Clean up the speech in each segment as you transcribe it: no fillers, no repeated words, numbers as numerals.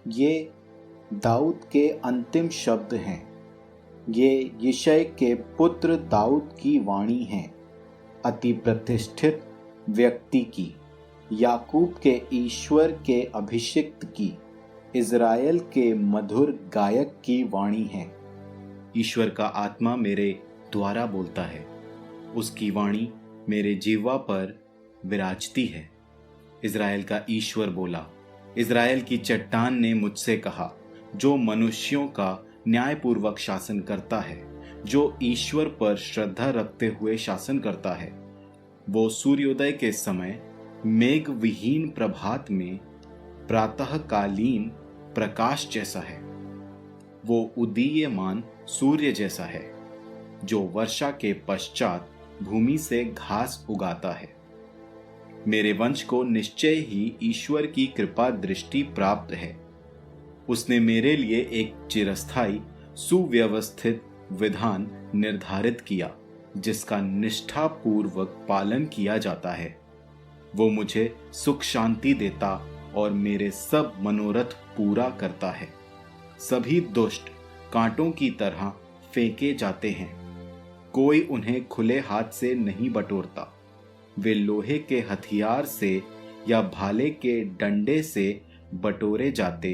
ये दाऊद के अंतिम शब्द हैं। ये यिशै के पुत्र दाऊद की वाणी है, अति प्रतिष्ठित व्यक्ति की, याकूब के ईश्वर के अभिषिक्त की, इज़राइल के मधुर गायक की वाणी है। ईश्वर का आत्मा मेरे द्वारा बोलता है, उसकी वाणी मेरे जीवा पर विराजती है। इज़राइल का ईश्वर बोला, इज़राइल की चट्टान ने मुझसे कहा, जो मनुष्यों का न्यायपूर्वक शासन करता है, जो ईश्वर पर श्रद्धा रखते हुए शासन करता है, वो सूर्योदय के समय मेघ विहीन प्रभात में प्रातःकालीन प्रकाश जैसा है। वो उदीयमान सूर्य जैसा है, जो वर्षा के पश्चात भूमि से घास उगाता है। मेरे वंश को निश्चय ही ईश्वर की कृपा दृष्टि प्राप्त है। उसने मेरे लिए एक चिरस्थायी सुव्यवस्थित विधान निर्धारित किया, जिसका निष्ठापूर्वक पालन किया जाता है। वो मुझे सुख शांति देता और मेरे सब मनोरथ पूरा करता है। सभी दुष्ट कांटों की तरह फेंके जाते हैं, कोई उन्हें खुले हाथ से नहीं बटोरता। वे लोहे के हथियार से या भाले के डंडे से बटोरे जाते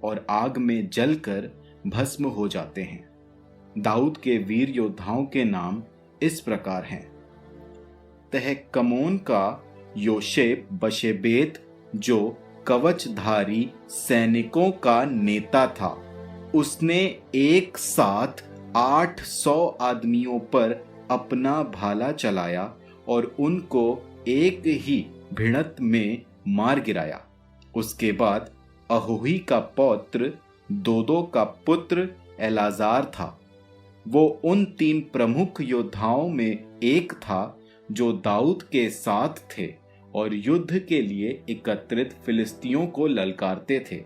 और आग में जलकर भस्म हो जाते हैं। दाऊद के वीर योद्धाओं के नाम इस प्रकार हैं। तहकमोन का योशेब बशेबेत, जो कवचधारी सैनिकों का नेता था, उसने एक साथ 800 आदमियों पर अपना भाला चलाया और उनको एक ही भिड़ंत में मार गिराया। उसके बाद अहोही का पौत्र दोदो का पुत्र एलाजार था। वो उन 3 प्रमुख योद्धाओं में एक था जो दाऊद के साथ थे और युद्ध के लिए एकत्रित फिलिस्तियों को ललकारते थे।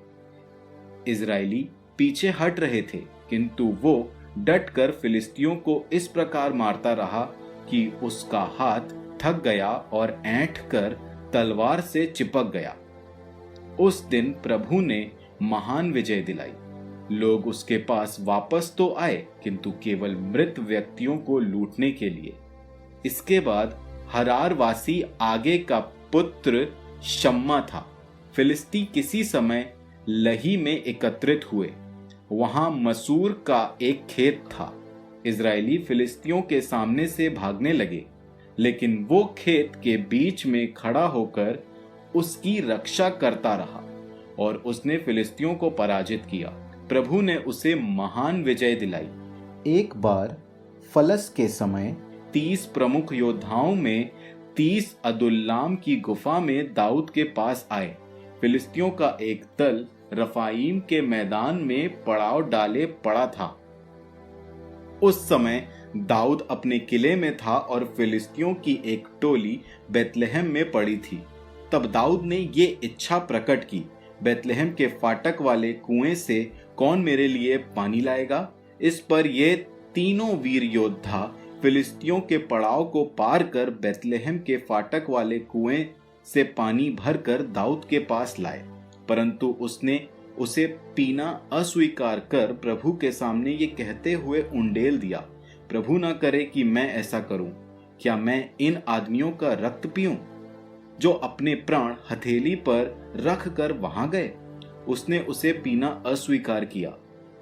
इजरायली पीछे हट रहे थे, किंतु वो डटकर फिलिस्तियों को इस प्रकार मारता रहा कि उसका हाथ थक गया और ऐंठ कर तलवार से चिपक गया। उस दिन प्रभु ने महान विजय दिलाई। लोग उसके पास वापस तो आए, किंतु केवल मृत व्यक्तियों को लूटने के लिए। इसके बाद हरारवासी आगे का पुत्र शम्मा था। फिलिस्ती किसी समय लही में एकत्रित हुए। वहां मसूर का एक खेत था। इजरायली फिलिस्तियों के सामने से भागने लगे, लेकिन वो खेत के बीच में खड़ा होकर उसकी रक्षा करता रहा और उसने फिलिस्तियों को पराजित किया। प्रभु ने उसे महान विजय दिलाई। एक बार फलस के समय 30 प्रमुख योद्धाओं में 30 अदुल्लाम की गुफा में दाऊद के पास आए। फिलिस्तियों का एक दल रफाईम के मैदान में पड़ाव डाले पड़ा था। उस समय दाऊद अपने किले में था और फिलिस्तियों की एक टोली बेतलहम में पड़ी थी। तब दाऊद ने ये इच्छा प्रकट की, बेतलहम के फाटक वाले कुएं से कौन मेरे लिए पानी लाएगा? इस पर ये तीनों वीर योद्धा फिलिस्तियों के पड़ाव को पार कर बेतलहम के फाटक वाले कुएं से पानी भरकर दाऊद के पास लाए। परंतु उसने उसे पीना अस्वीकार कर प्रभु के सामने ये कहते हुए उंडेल दिया, प्रभु ना करे कि मैं ऐसा करूं। क्या मैं इन आदमियों का रक्त पीऊं जो अपने प्राण हथेली पर रख कर वहां गए? उसने उसे पीना अस्वीकार किया।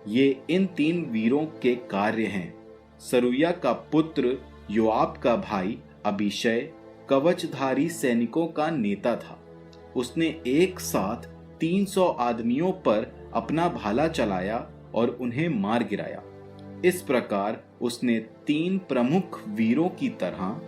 ये इन 3 वीरों के कार्य हैं। सरूया का पुत्र योआब का भाई अबीशै कवचधारी सैनिकों का नेता था। उसने एक साथ 300 आदमियों पर अपना भाला चलाया और उन्हें मार गिराया। इस प्रकार उसने 3 प्रमुख वीरों की तरह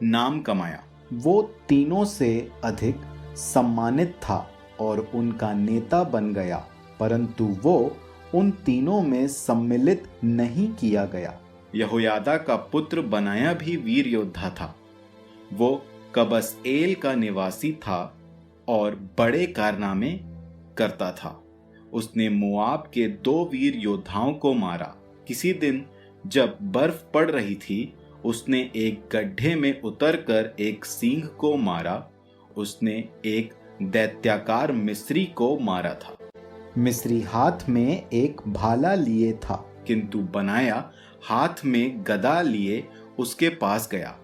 नाम कमाया। वो तीनों से अधिक सम्मानित था और उनका नेता बन गया, परंतु वो उन तीनों में सम्मिलित नहीं किया गया। यहोयादा का पुत्र बनाया भी वीर योद्धा था। वो कबसएल का निवासी था और बड़े कारनामे करता था। उसने मोआब के 2 वीर योद्धाओं को मारा। किसी दिन जब बर्फ पड़ रही थी, उसने एक गड्ढे में उतरकर एक सिंह को मारा। उसने एक दैत्याकार मिस्री को मारा था। मिस्री हाथ में एक भाला लिए था, किंतु बनाया हाथ में गदा लिए उसके पास गया।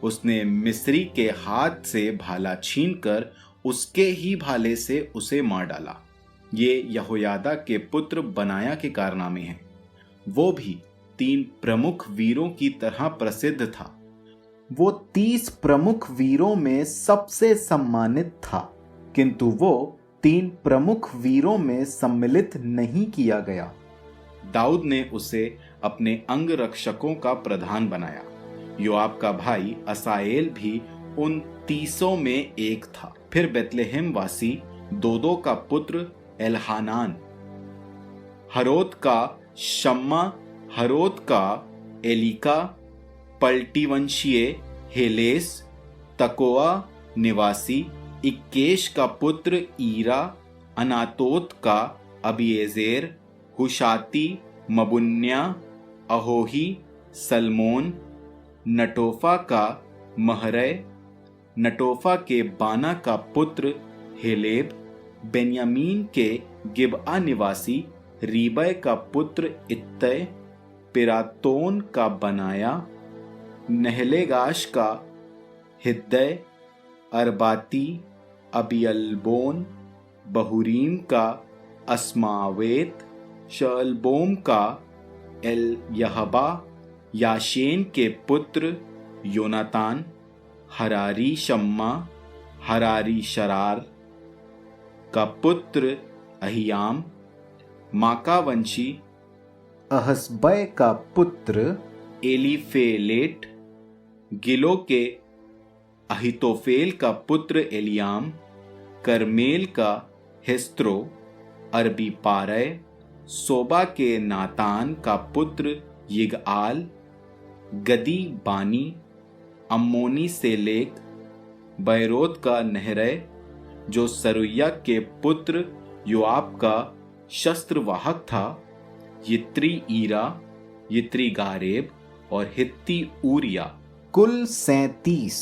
उसने मिस्री के हाथ से भाला छीनकर उसके ही भाले से उसे मार डाला। ये यहोयादा के पुत्र बनाया के कारनामे हैं। वो भी 3 प्रमुख वीरों की तरह प्रसिद्ध था। वो 30 प्रमुख वीरों में सबसे सम्मानित था, किंतु वो 3 प्रमुख वीरों में सम्मिलित नहीं किया गया। दाऊद ने उसे अपने अंगरक्षकों का प्रधान बनाया। योआब का भाई असाएल भी उन 30 में एक था। फिर बेतलेहम वासी दोदो का पुत्र एलहानान, हरोत का शम्मा, हरोत का एलिका, पलटी वंशीय हेलेस, तकोआ निवासी इक्केश का पुत्र ईरा, अनातोत का अबीएजेर, हुशाती, मबुन्या, अहोही, सलमोन, नटोफा का महरै, नटोफा के बाना का पुत्र हेलेब, बेन्यामीन के गिबआ निवासी रीबै का पुत्र इत्तै, पिरातोन का बनाया, नहलेगाश का हिद्दै, अरबाती, अबियल्बोन, बहुरीम का अस्मावेत, शलबोम का एल यहबा, याशेन के पुत्र योनातान, हरारी शम्मा, हरारी शरार का पुत्र अहियाम, माकावंशी अहसबै का पुत्र एलीफेलेट, गिलो के अहितोफेल का पुत्र एलियाम, करमेल का हिस्त्रो, अरबी पारै, सोबा के नातान का पुत्र यिगआल, गदी बानी, अम्मोनी सेलेक, बैरोत का नहरै, जो सरुया के पुत्र योआब का शस्त्रवाहक था, यित्री ईरा, यित्री गारेब और हित्ती ऊरिया। कुल 37।